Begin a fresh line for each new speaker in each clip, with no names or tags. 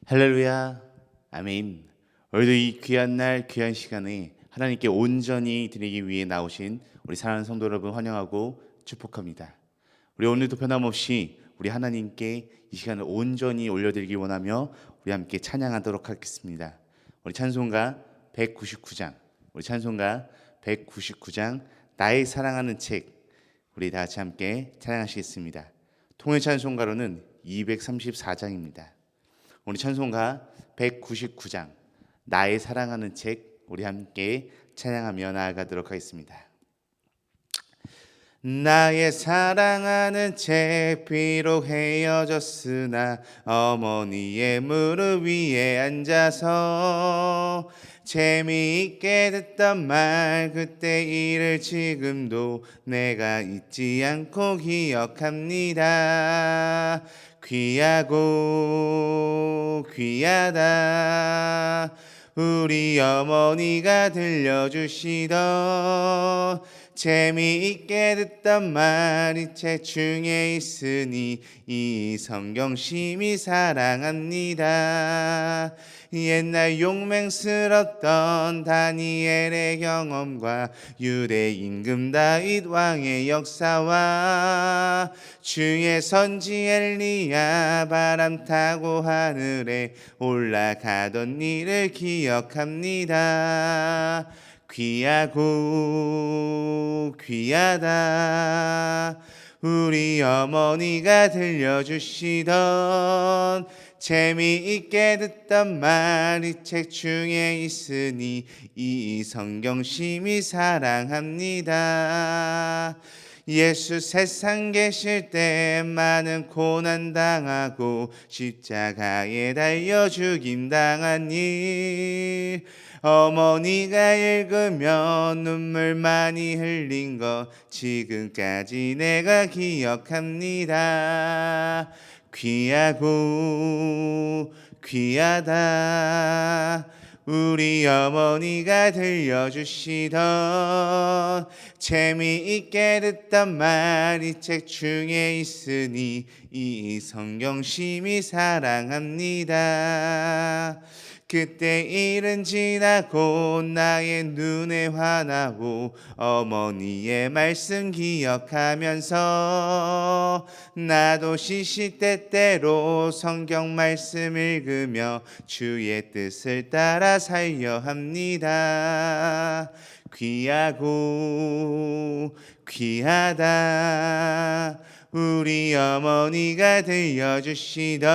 할렐루야, 아멘. 오늘도 이 귀한 날, 귀한 시간에 하나님께 온전히 드리기 위해 나오신 우리 사랑하는 성도 여러분 환영하고 축복합니다. 우리 오늘도 변함없이 우리 하나님께 이 시간을 온전히 올려드리기 원하며 우리 함께 찬양하도록 하겠습니다. 우리 찬송가 199장, 우리 찬송가 199장 나의 사랑하는 책, 우리 다 같이 함께 찬양하시겠습니다. 통일 찬송가로는 234장입니다. 우리 찬송가 199장 나의 사랑하는 책, 우리 함께 찬양하며 나아가도록 하겠습니다. 나의 사랑하는 책, 비록 헤어졌으나 어머니의 무릎 위에 앉아서 재미있게 듣던 말, 그때 일을 지금도 내가 잊지 않고 기억합니다. 귀하고 귀하다, 우리 어머니가 들려주시던 재미있게 듣던 말이 책 중에 있으니 이 성경 심히 사랑합니다. 옛날 용맹스럽던 다니엘의 경험과 유대 임금 다윗 왕의 역사와 주의 선지 엘리야 바람 타고 하늘에 올라가던 일을 기억합니다. 귀하고 귀하다, 우리 어머니가 들려주시던 재미있게 듣던 말이 책 중에 있으니 이 성경 심히 사랑합니다. 예수 세상 계실 때 많은 고난 당하고 십자가에 달려 죽임 당한 일, 어머니가 읽으며 눈물 많이 흘린 것 지금까지 내가 기억합니다. 귀하고 귀하다, 우리 어머니가 들려주시던 재미있게 듣던 말이 책 중에 있으니 이 성경 심히 사랑합니다. 그때 일은 지나고 나의 눈에 환하고 어머니의 말씀 기억하면서 나도 시시때때로 성경 말씀 읽으며 주의 뜻을 따라 살려 합니다. 귀하고 귀하다, 우리 어머니가 들려주시던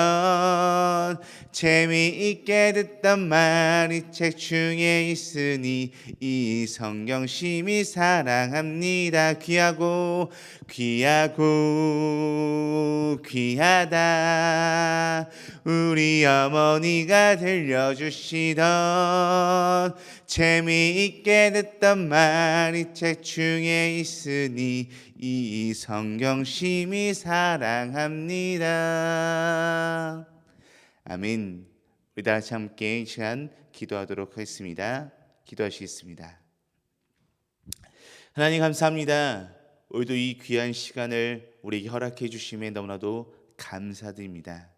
재미있게 듣던 말이 책 중에 있으니 이 성경 심히 사랑합니다. 귀하고 귀하고 귀하다, 우리 어머니가 들려주시던 재미있게 듣던 말이 책 중에 있으니 이 성경 심히 사랑합니다. 아멘. 우리 다 같이 함께 이 시간 기도하도록 하겠습니다. 기도하시겠습니다. 하나님 감사합니다. 오늘도 이 귀한 시간을 우리에게 허락해 주심에 너무나도 감사드립니다.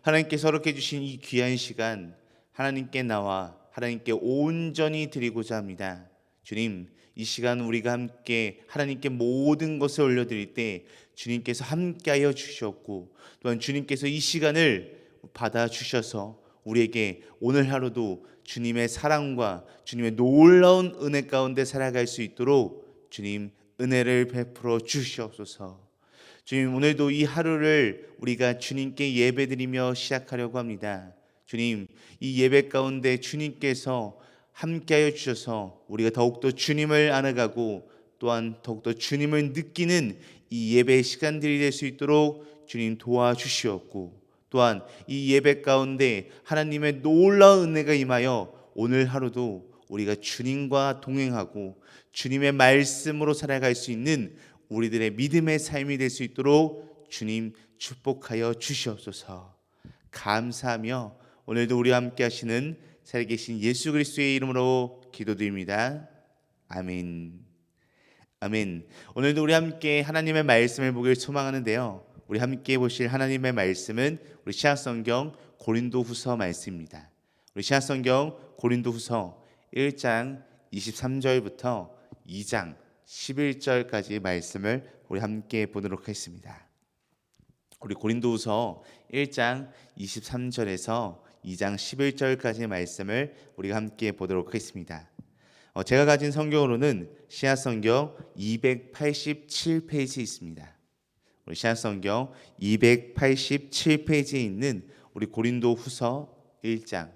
하나님께서 허락해 주신 이 귀한 시간 하나님께 나와 하나님께 온전히 드리고자 합니다. 주님, 이 시간 우리가 함께 하나님께 모든 것을 올려드릴 때 주님께서 함께하여 주셨고, 또한 주님께서 이 시간을 받아주셔서 우리에게 오늘 하루도 주님의 사랑과 주님의 놀라운 은혜 가운데 살아갈 수 있도록 주님 은혜를 베풀어 주시옵소서. 주님, 오늘도 이 하루를 우리가 주님께 예배드리며 시작하려고 합니다. 주님, 이 예배 가운데 주님께서 함께하여 주셔서 우리가 더욱더 주님을 알아가고 또한 더욱더 주님을 느끼는 이 예배의 시간들이 될 수 있도록 주님 도와주시옵고, 또한 이 예배 가운데 하나님의 놀라운 은혜가 임하여 오늘 하루도 우리가 주님과 동행하고 주님의 말씀으로 살아갈 수 있는 우리들의 믿음의 삶이 될 수 있도록 주님 축복하여 주시옵소서. 감사하며 오늘도 우리와 함께 하시는 살아계신 예수 그리스도의 이름으로 기도드립니다. 아멘. 아멘. 오늘도 우리 함께 하나님의 말씀을 보길 소망하는데요, 우리 함께 보실 하나님의 말씀은 우리 신약성경 고린도후서 말씀입니다. 우리 신약성경 고린도후서 1장 23절부터 2장 11절까지 말씀을 우리 함께 보도록 하겠습니다. 우리 고린도후서 1장 23절에서 2장 11절까지 말씀을 우리가 함께 보도록 하겠습니다. 제가 가진 성경으로는 신약성경 287페이지 있습니다. 우리 신약성경 287페이지에 있는 우리 고린도후서 1장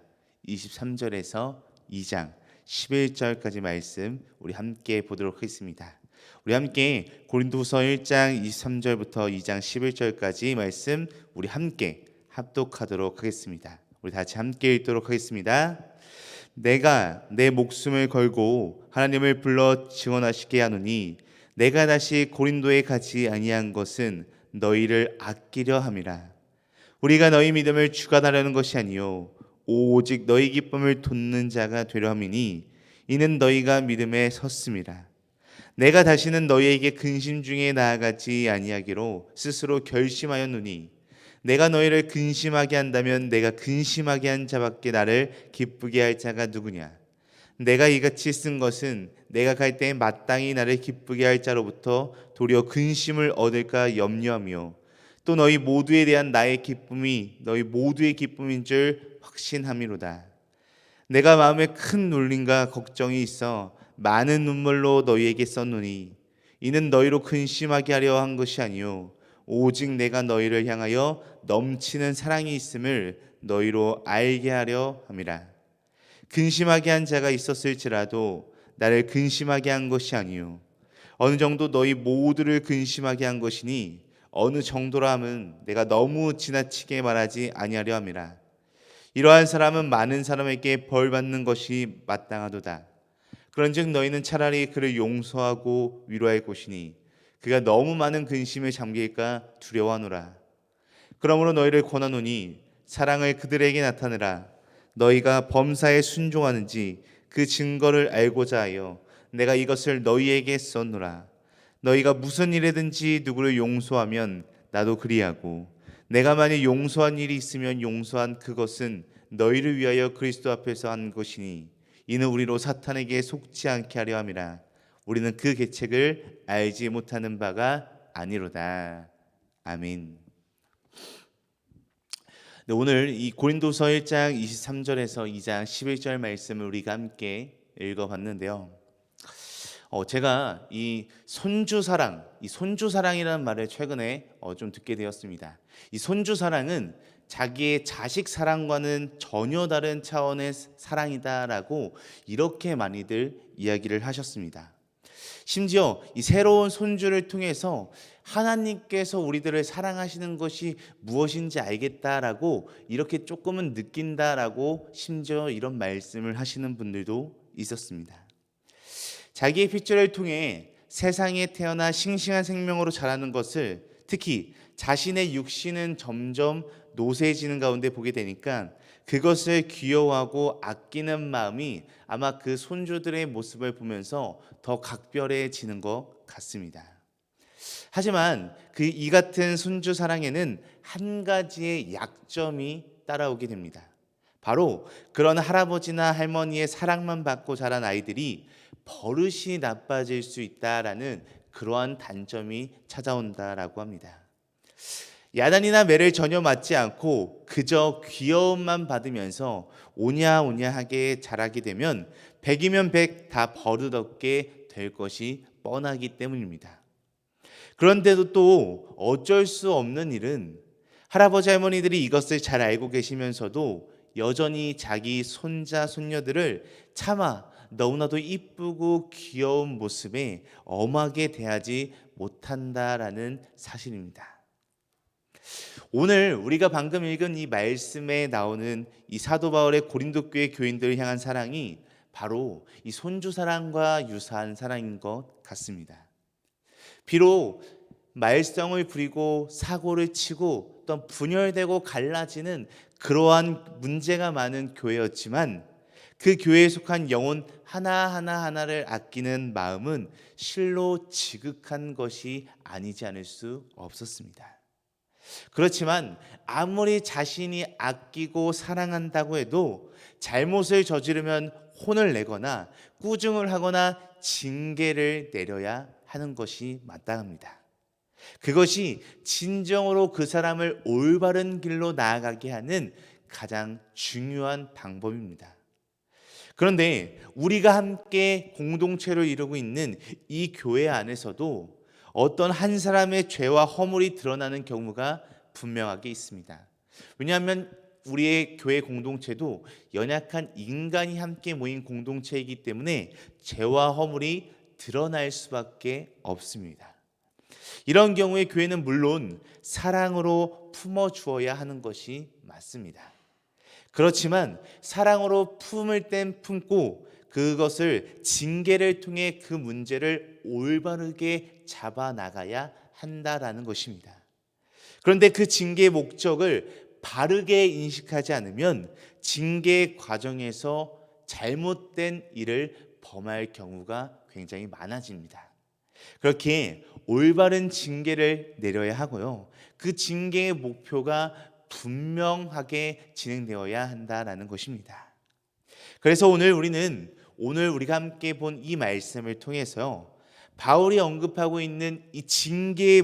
23절에서 2장 11절까지 말씀 우리 함께 보도록 하겠습니다. 우리 함께 고린도후서 1장 23절부터 2장 11절까지 말씀 우리 함께 합독하도록 하겠습니다. 우리 다시 함께 읽도록 하겠습니다. 내가 내 목숨을 걸고 하나님을 불러 증언하시게 하노니 내가 다시 고린도에 가지 아니한 것은 너희를 아끼려 함이라. 우리가 너희 믿음을 주관하려는 것이 아니요 오직 너희 기쁨을 돋는 자가 되려 함이니 이는 너희가 믿음에 섰음이라. 내가 다시는 너희에게 근심 중에 나아가지 아니하기로 스스로 결심하였노니 내가 너희를 근심하게 한다면 내가 근심하게 한 자밖에 나를 기쁘게 할 자가 누구냐. 내가 이같이 쓴 것은 내가 갈 때에 마땅히 나를 기쁘게 할 자로부터 도리어 근심을 얻을까 염려하며 또 너희 모두에 대한 나의 기쁨이 너희 모두의 기쁨인 줄 확신함이로다. 내가 마음에 큰 놀림과 걱정이 있어 많은 눈물로 너희에게 썼노니 이는 너희로 근심하게 하려 한 것이 아니요 오직 내가 너희를 향하여 넘치는 사랑이 있음을 너희로 알게 하려 함이라. 근심하게 한 자가 있었을지라도 나를 근심하게 한 것이 아니요 어느 정도 너희 모두를 근심하게 한 것이니 어느 정도라 함은 내가 너무 지나치게 말하지 아니하려 함이라. 이러한 사람은 많은 사람에게 벌 받는 것이 마땅하도다. 그런즉 너희는 차라리 그를 용서하고 위로할 것이니 그가 너무 많은 근심에 잠길까 두려워하노라. 그러므로 너희를 권하노니 사랑을 그들에게 나타내라. 너희가 범사에 순종하는지 그 증거를 알고자 하여 내가 이것을 너희에게 썼노라. 너희가 무슨 일이든지 누구를 용서하면 나도 그리하고 내가 만일 용서한 일이 있으면 용서한 그것은 너희를 위하여 그리스도 앞에서 한 것이니 이는 우리로 사탄에게 속지 않게 하려 함이라. 우리는 그 계책을 알지 못하는 바가 아니로다. 아멘. 네, 오늘 이 고린도서 1장 23절에서 2장 11절 말씀을 우리가 함께 읽어봤는데요. 제가 이 손주사랑이라는 말을 최근에 좀 듣게 되었습니다. 이 손주사랑은 자기의 자식 사랑과는 전혀 다른 차원의 사랑이다라고 이렇게 많이들 이야기를 하셨습니다. 심지어 이 새로운 손주를 통해서 하나님께서 우리들을 사랑하시는 것이 무엇인지 알겠다라고 이렇게 조금은 느낀다라고 심지어 이런 말씀을 하시는 분들도 있었습니다. 자기의 핏줄을 통해 세상에 태어나 싱싱한 생명으로 자라는 것을 특히 자신의 육신은 점점 노쇠해지는 가운데 보게 되니까 그것을 귀여워하고 아끼는 마음이 아마 그 손주들의 모습을 보면서 더 각별해지는 것 같습니다. 하지만 이 같은 손주 사랑에는 한 가지의 약점이 따라오게 됩니다. 바로 그런 할아버지나 할머니의 사랑만 받고 자란 아이들이 버릇이 나빠질 수 있다라는 그러한 단점이 찾아온다라고 합니다. 야단이나 매를 전혀 맞지 않고 그저 귀여움만 받으면서 오냐오냐하게 자라게 되면 100이면 100 다 버릇없게 될 것이 뻔하기 때문입니다. 그런데도 또 어쩔 수 없는 일은 할아버지 할머니들이 이것을 잘 알고 계시면서도 여전히 자기 손자 손녀들을 차마 너무나도 이쁘고 귀여운 모습에 엄하게 대하지 못한다라는 사실입니다. 오늘 우리가 방금 읽은 이 말씀에 나오는 이 사도 바울의 고린도 교회 교인들을 향한 사랑이 바로 이 손주 사랑과 유사한 사랑인 것 같습니다. 비록 말썽을 부리고 사고를 치고 또 분열되고 갈라지는 그러한 문제가 많은 교회였지만 그 교회에 속한 영혼 하나를 아끼는 마음은 실로 지극한 것이 아니지 않을 수 없었습니다. 그렇지만 아무리 자신이 아끼고 사랑한다고 해도 잘못을 저지르면 혼을 내거나 꾸중을 하거나 징계를 내려야 하는 것이 마땅합니다. 그것이 진정으로 그 사람을 올바른 길로 나아가게 하는 가장 중요한 방법입니다. 그런데 우리가 함께 공동체를 이루고 있는 이 교회 안에서도 어떤 한 사람의 죄와 허물이 드러나는 경우가 분명하게 있습니다. 왜냐하면 우리의 교회 공동체도 연약한 인간이 함께 모인 공동체이기 때문에 죄와 허물이 드러날 수밖에 없습니다. 이런 경우에 교회는 물론 사랑으로 품어주어야 하는 것이 맞습니다. 그렇지만 사랑으로 품을 땐 품고 그것을 징계를 통해 그 문제를 올바르게 잡아나가야 한다라는 것입니다. 그런데 그 징계의 목적을 바르게 인식하지 않으면 징계 과정에서 잘못된 일을 범할 경우가 굉장히 많아집니다. 그렇게 올바른 징계를 내려야 하고요. 그 징계의 목표가 분명하게 진행되어야 한다라는 것입니다. 그래서 오늘 우리가 함께 본 이 말씀을 통해서 바울이 언급하고 있는 이 징계의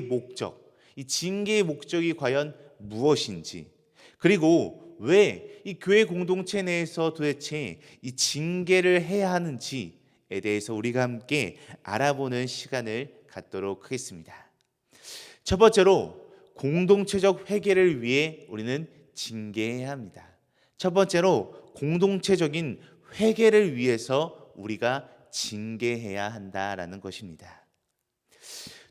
목적이 과연 무엇인지, 그리고 왜 이 교회 공동체 내에서 도대체 이 징계를 해야 하는지에 대해서 우리가 함께 알아보는 시간을 갖도록 하겠습니다. 첫 번째로 공동체적 회개를 위해 우리는 징계해야 합니다. 첫 번째로 공동체적인 회개를 위해서 우리가 징계해야 한다라는 것입니다.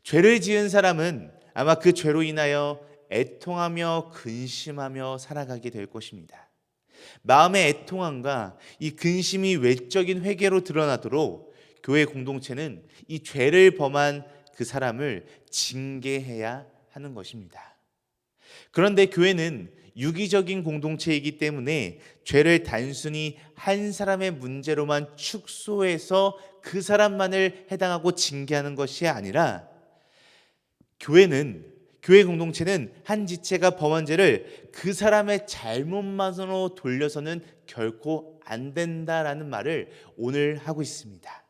죄를 지은 사람은 아마 그 죄로 인하여 애통하며 근심하며 살아가게 될 것입니다. 마음의 애통함과 이 근심이 외적인 회개로 드러나도록 교회 공동체는 이 죄를 범한 그 사람을 징계해야 하는 것입니다. 그런데 교회는 유기적인 공동체이기 때문에 죄를 단순히 한 사람의 문제로만 축소해서 그 사람만을 해당하고 징계하는 것이 아니라 교회 공동체는 한 지체가 범한 죄를 그 사람의 잘못만으로 돌려서는 결코 안 된다라는 말을 오늘 하고 있습니다.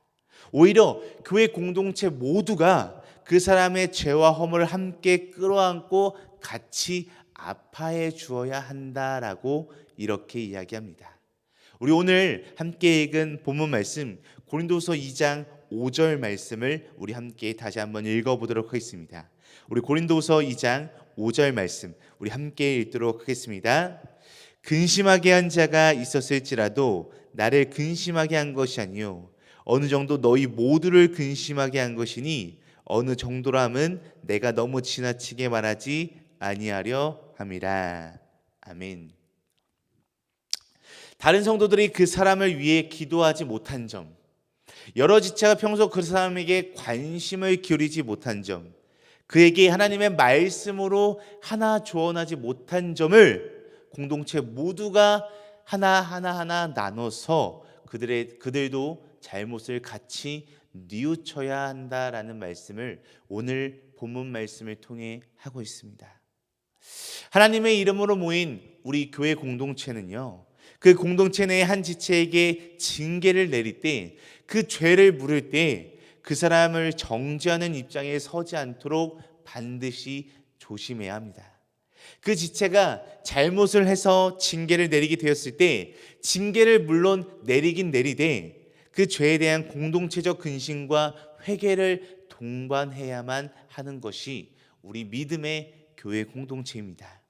오히려 교회 공동체 모두가 그 사람의 죄와 허물을 함께 끌어안고 같이 아파해 주어야 한다라고 이렇게 이야기합니다. 우리 오늘 함께 읽은 본문 말씀 고린도서 2장 5절 말씀을 우리 함께 다시 한번 읽어보도록 하겠습니다. 우리 고린도서 2장 5절 말씀 우리 함께 읽도록 하겠습니다. 근심하게 한 자가 있었을지라도 나를 근심하게 한 것이 아니요 어느 정도 너희 모두를 근심하게 한 것이니 어느 정도라면 내가 너무 지나치게 말하지 아니하려 함이라. 아멘. 다른 성도들이 그 사람을 위해 기도하지 못한 점, 여러 지체가 평소 그 사람에게 관심을 기울이지 못한 점, 그에게 하나님의 말씀으로 하나 조언하지 못한 점을 공동체 모두가 하나 나눠서 그들도 잘못을 같이 뉘우쳐야 한다라는 말씀을 오늘 본문 말씀을 통해 하고 있습니다. 하나님의 이름으로 모인 우리 교회 공동체는요, 그 공동체 내의 한 지체에게 징계를 내릴 때, 그 죄를 물을 때 그 사람을 정죄하는 입장에 서지 않도록 반드시 조심해야 합니다. 그 지체가 잘못을 해서 징계를 내리게 되었을 때 징계를 물론 내리긴 내리되 그 죄에 대한 공동체적 근심과 회개를 동반해야만 하는 것이 우리 믿음의 교회 공동체입니다.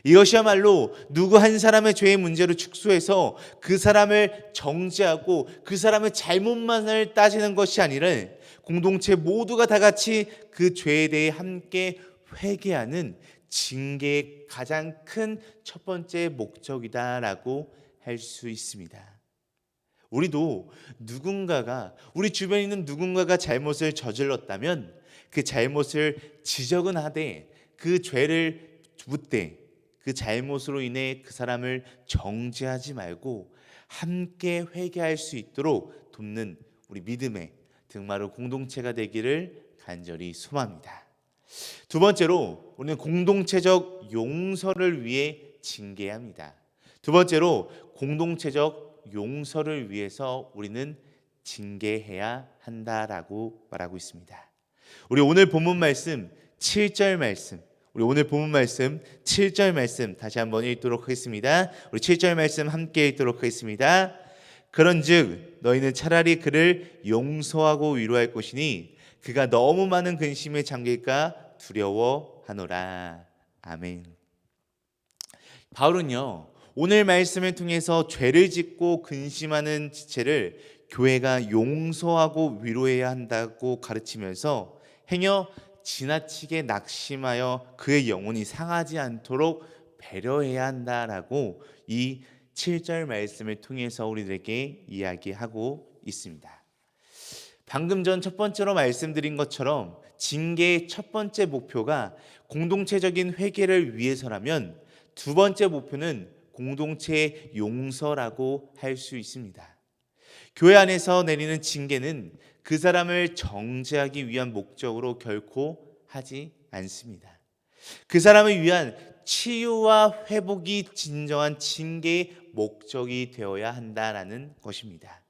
이것이야말로 누구 한 사람의 죄의 문제로 축소해서 그 사람을 정죄하고 그 사람의 잘못만을 따지는 것이 아니라 공동체 모두가 다 같이 그 죄에 대해 함께 회개하는 징계의 가장 큰 첫 번째 목적이다라고 할 수 있습니다. 우리도 우리 주변에 있는 누군가가 잘못을 저질렀다면 그 잘못을 지적은 하되 그 죄를 묻되 그 잘못으로 인해 그 사람을 정죄하지 말고 함께 회개할 수 있도록 돕는 우리 믿음의 등마루 공동체가 되기를 간절히 소망합니다. 두 번째로 우리는 공동체적 용서를 위해 징계해야 합니다. 두 번째로 공동체적 용서를 위해서 우리는 징계해야 한다라고 말하고 있습니다. 우리 오늘 본문 말씀 7절 말씀, 우리 오늘 본문 말씀 7절 말씀 다시 한번 읽도록 하겠습니다. 우리 7절 말씀 함께 읽도록 하겠습니다. 그런즉 너희는 차라리 그를 용서하고 위로할 것이니 그가 너무 많은 근심에 잠길까 두려워하노라. 아멘. 바울은요, 오늘 말씀을 통해서 죄를 짓고 근심하는 지체를 교회가 용서하고 위로해야 한다고 가르치면서 행여 지나치게 낙심하여 그의 영혼이 상하지 않도록 배려해야 한다라고 이 7절 말씀을 통해서 우리들에게 이야기하고 있습니다. 방금 전 첫 번째로 말씀드린 것처럼 징계의 첫 번째 목표가 공동체적인 회개를 위해서라면 두 번째 목표는 공동체의 용서라고 할 수 있습니다. 교회 안에서 내리는 징계는 그 사람을 정죄하기 위한 목적으로 결코 하지 않습니다. 그 사람을 위한 치유와 회복이 진정한 징계의 목적이 되어야 한다라는 것입니다.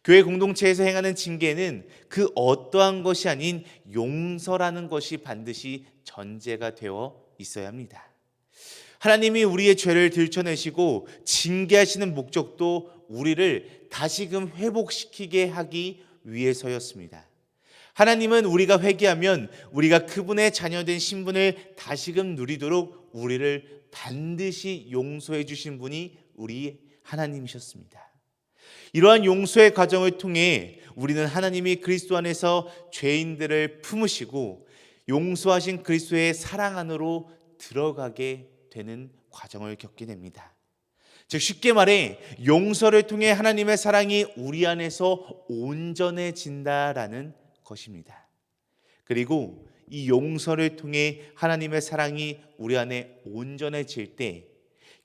교회 공동체에서 행하는 징계는 그 어떠한 것이 아닌 용서라는 것이 반드시 전제가 되어 있어야 합니다. 하나님이 우리의 죄를 들춰내시고 징계하시는 목적도 우리를 다시금 회복시키게 하기 위해서였습니다. 하나님은 우리가 회개하면 우리가 그분의 자녀된 신분을 다시금 누리도록 우리를 반드시 용서해 주신 분이 우리 하나님이셨습니다. 이러한 용서의 과정을 통해 우리는 하나님이 그리스도 안에서 죄인들을 품으시고 용서하신 그리스도의 사랑 안으로 들어가게 되는 과정을 겪게 됩니다. 즉 쉽게 말해 용서를 통해 하나님의 사랑이 우리 안에서 온전해진다라는 것입니다. 그리고 이 용서를 통해 하나님의 사랑이 우리 안에 온전해질 때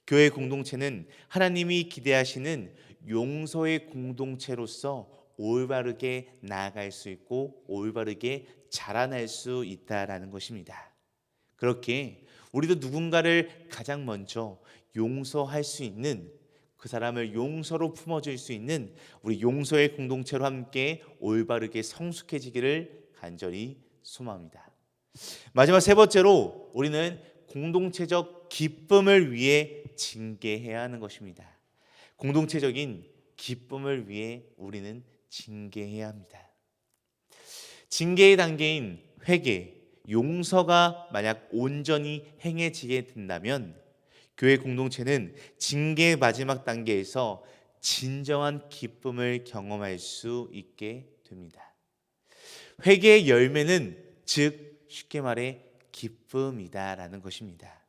교회 공동체는 하나님이 기대하시는 용서의 공동체로서 올바르게 나아갈 수 있고 올바르게 자라날 수 있다라는 것입니다. 그렇게 우리도 누군가를 가장 먼저 용서할 수 있는, 그 사람을 용서로 품어줄 수 있는 우리 용서의 공동체로 함께 올바르게 성숙해지기를 간절히 소망합니다. 마지막 세 번째로 우리는 공동체적 기쁨을 위해 징계해야 하는 것입니다. 공동체적인 기쁨을 위해 우리는 징계해야 합니다. 징계의 단계인 회개, 용서가 만약 온전히 행해지게 된다면 교회 공동체는 징계의 마지막 단계에서 진정한 기쁨을 경험할 수 있게 됩니다. 회개의 열매는 즉 쉽게 말해 기쁨이다라는 것입니다.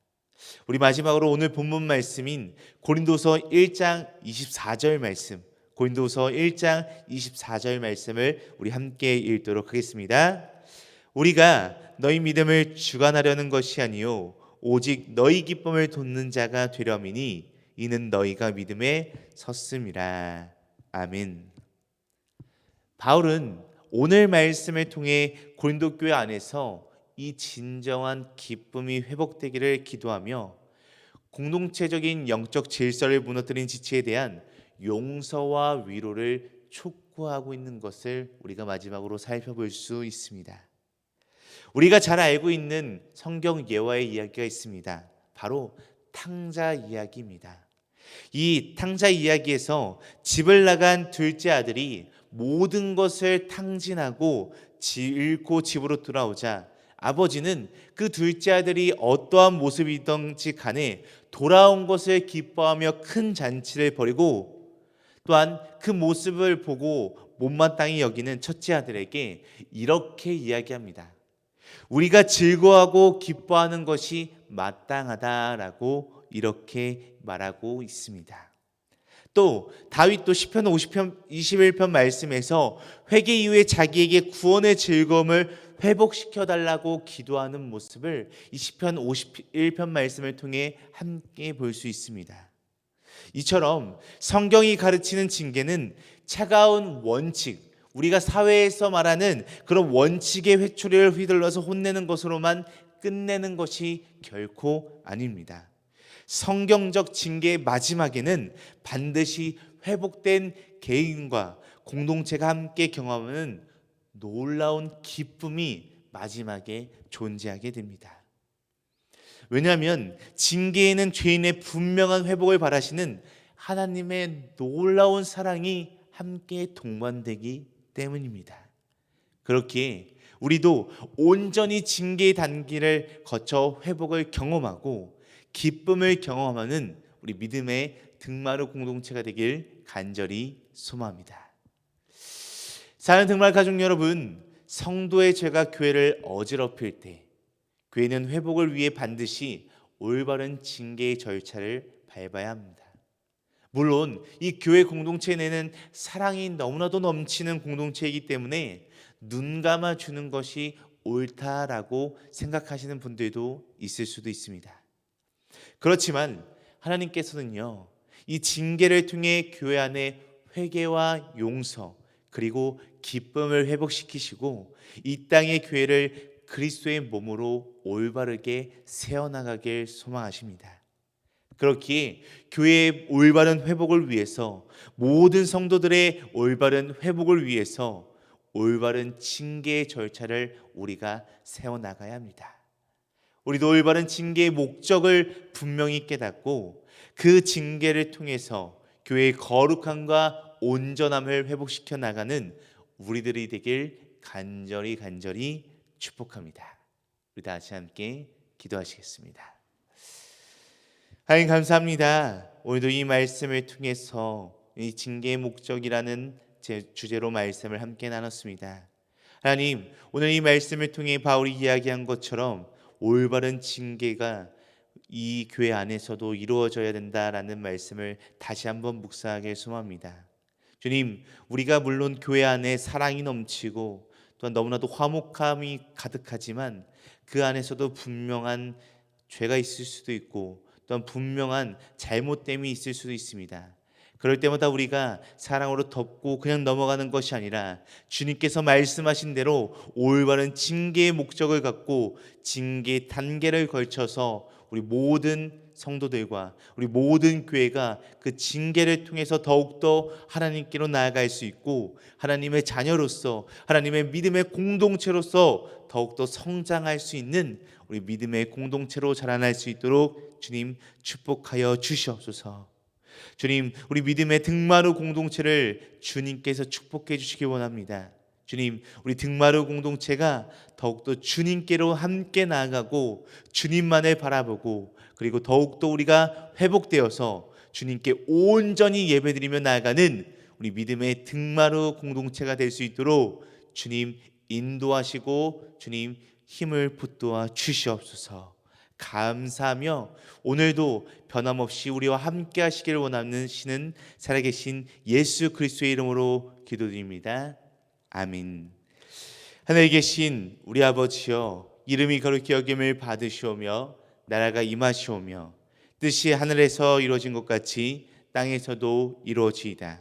우리 마지막으로 오늘 본문 말씀인 고린도서 1장 24절 말씀, 고린도서 1장 24절 말씀을 우리 함께 읽도록 하겠습니다. 우리가 너희 믿음을 주관하려는 것이 아니요 오직 너희 기쁨을 돋는 자가 되려미니 이는 너희가 믿음에 섰음이라. 아멘. 바울은 오늘 말씀을 통해 고린도 교회 안에서 이 진정한 기쁨이 회복되기를 기도하며 공동체적인 영적 질서를 무너뜨린 지체에 대한 용서와 위로를 촉구하고 있는 것을 우리가 마지막으로 살펴볼 수 있습니다. 우리가 잘 알고 있는 성경 예화의 이야기가 있습니다. 바로 탕자 이야기입니다. 이 탕자 이야기에서 집을 나간 둘째 아들이 모든 것을 탕진하고 잃고 집으로 돌아오자 아버지는 그 둘째 아들이 어떠한 모습이든지 간에 돌아온 것을 기뻐하며 큰 잔치를 벌이고 또한 그 모습을 보고 못마땅히 여기는 첫째 아들에게 이렇게 이야기합니다. 우리가 즐거워하고 기뻐하는 것이 마땅하다라고 이렇게 말하고 있습니다. 또 다윗도 시편 50편 21편 말씀에서 회개 이후에 자기에게 구원의 즐거움을 회복시켜 달라고 기도하는 모습을 이 시편 51편 말씀을 통해 함께 볼 수 있습니다. 이처럼 성경이 가르치는 징계는 차가운 원칙, 우리가 사회에서 말하는 그런 원칙의 회초리를 휘둘러서 혼내는 것으로만 끝내는 것이 결코 아닙니다. 성경적 징계의 마지막에는 반드시 회복된 개인과 공동체가 함께 경험하는 놀라운 기쁨이 마지막에 존재하게 됩니다. 왜냐하면 징계에는 죄인의 분명한 회복을 바라시는 하나님의 놀라운 사랑이 함께 동반되기 때문입니다. 그렇기에 우리도 온전히 징계의 단계를 거쳐 회복을 경험하고 기쁨을 경험하는 우리 믿음의 등마루 공동체가 되길 간절히 소망합니다. 사랑하는 등마루 가족 여러분, 성도의 죄가 교회를 어지럽힐 때 교회는 회복을 위해 반드시 올바른 징계의 절차를 밟아야 합니다. 물론 이 교회 공동체 내는 사랑이 너무나도 넘치는 공동체이기 때문에 눈 감아주는 것이 옳다라고 생각하시는 분들도 있을 수도 있습니다. 그렇지만 하나님께서는요, 이 징계를 통해 교회 안에 회개와 용서 그리고 기쁨을 회복시키시고 이 땅의 교회를 그리스도의 몸으로 올바르게 세워나가길 소망하십니다. 그렇기에 교회의 올바른 회복을 위해서, 모든 성도들의 올바른 회복을 위해서 올바른 징계의 절차를 우리가 세워나가야 합니다. 우리도 올바른 징계의 목적을 분명히 깨닫고 그 징계를 통해서 교회의 거룩함과 온전함을 회복시켜 나가는 우리들이 되길 간절히 축복합니다. 우리 다 같이 함께 기도하시겠습니다. 하나님 감사합니다. 오늘도 이 말씀을 통해서 이 징계의 목적이라는 주제로 말씀을 함께 나눴습니다. 하나님, 오늘 이 말씀을 통해 바울이 이야기한 것처럼 올바른 징계가 이 교회 안에서도 이루어져야 된다라는 말씀을 다시 한번 묵상하길 소망합니다. 주님, 우리가 물론 교회 안에 사랑이 넘치고 또한 너무나도 화목함이 가득하지만 그 안에서도 분명한 죄가 있을 수도 있고 또한 분명한 잘못됨이 있을 수도 있습니다. 그럴 때마다 우리가 사랑으로 덮고 그냥 넘어가는 것이 아니라 주님께서 말씀하신 대로 올바른 징계의 목적을 갖고 징계 단계를 걸쳐서 우리 모든 성도들과 우리 모든 교회가 그 징계를 통해서 더욱더 하나님께로 나아갈 수 있고 하나님의 자녀로서 하나님의 믿음의 공동체로서 더욱더 성장할 수 있는 우리 믿음의 공동체로 자라날 수 있도록 주님 축복하여 주시옵소서. 주님, 우리 믿음의 등마루 공동체를 주님께서 축복해 주시기 원합니다. 주님, 우리 등마루 공동체가 더욱더 주님께로 함께 나아가고 주님만을 바라보고 그리고 더욱더 우리가 회복되어서 주님께 온전히 예배드리며 나아가는 우리 믿음의 등마루 공동체가 될 수 있도록 주님 인도하시고 주님 힘을 붙도와 주시옵소서. 감사하며 오늘도 변함없이 우리와 함께 하시기를 원하는 신은 살아계신 예수 그리스도의 이름으로 기도드립니다. 아멘. 하늘에 계신 우리 아버지여, 이름이 거룩히 여김을 받으시오며 나라가 임하시오며 뜻이 하늘에서 이루어진 것 같이 땅에서도 이루어지이다.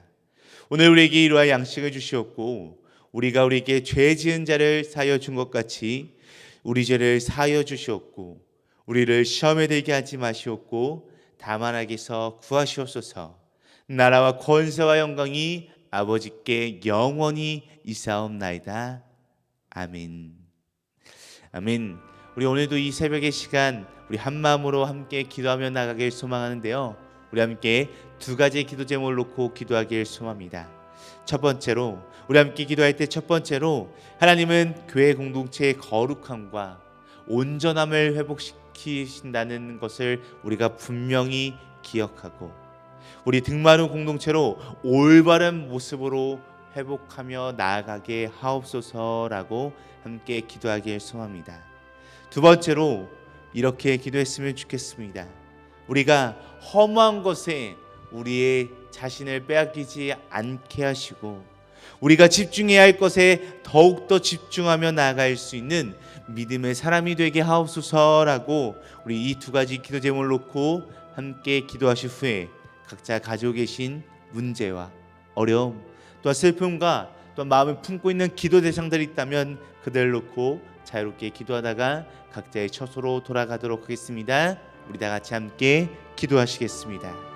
오늘 우리에게 이러한 양식을 주시옵고 우리가 우리에게 죄 지은 자를 사하여 준 것 같이 우리 죄를 사하여 주시옵고 우리를 시험에 들게 하지 마시옵고 다만 악에서 구하시옵소서. 나라와 권세와 영광이 아버지께 영원히 있사옵나이다. 아멘. 아멘. 우리 오늘도 이 새벽의 시간 우리 한 마음으로 함께 기도하며 나가길 소망하는데요, 우리 함께 두 가지 기도 제목을 놓고 기도하길 소망합니다. 첫 번째로, 우리 함께 기도할 때 첫 번째로, 하나님은 교회 공동체의 거룩함과 온전함을 회복시키신다는 것을 우리가 분명히 기억하고 우리 등마루 공동체로 올바른 모습으로 회복하며 나아가게 하옵소서라고 함께 기도하길 소망합니다. 두 번째로 이렇게 기도했으면 좋겠습니다. 우리가 허무한 것에 우리의 자신을 빼앗기지 않게 하시고 우리가 집중해야 할 것에 더욱더 집중하며 나아갈 수 있는 믿음의 사람이 되게 하옵소서라고 우리 이 두 가지 기도 제목을 놓고 함께 기도하신 후에 각자 가지고 계신 문제와 어려움 또한 슬픔과 또 마음에 품고 있는 기도 대상들이 있다면 그들 놓고 자유롭게 기도하다가 각자의 처소로 돌아가도록 하겠습니다. 우리 다 같이 함께 기도하시겠습니다.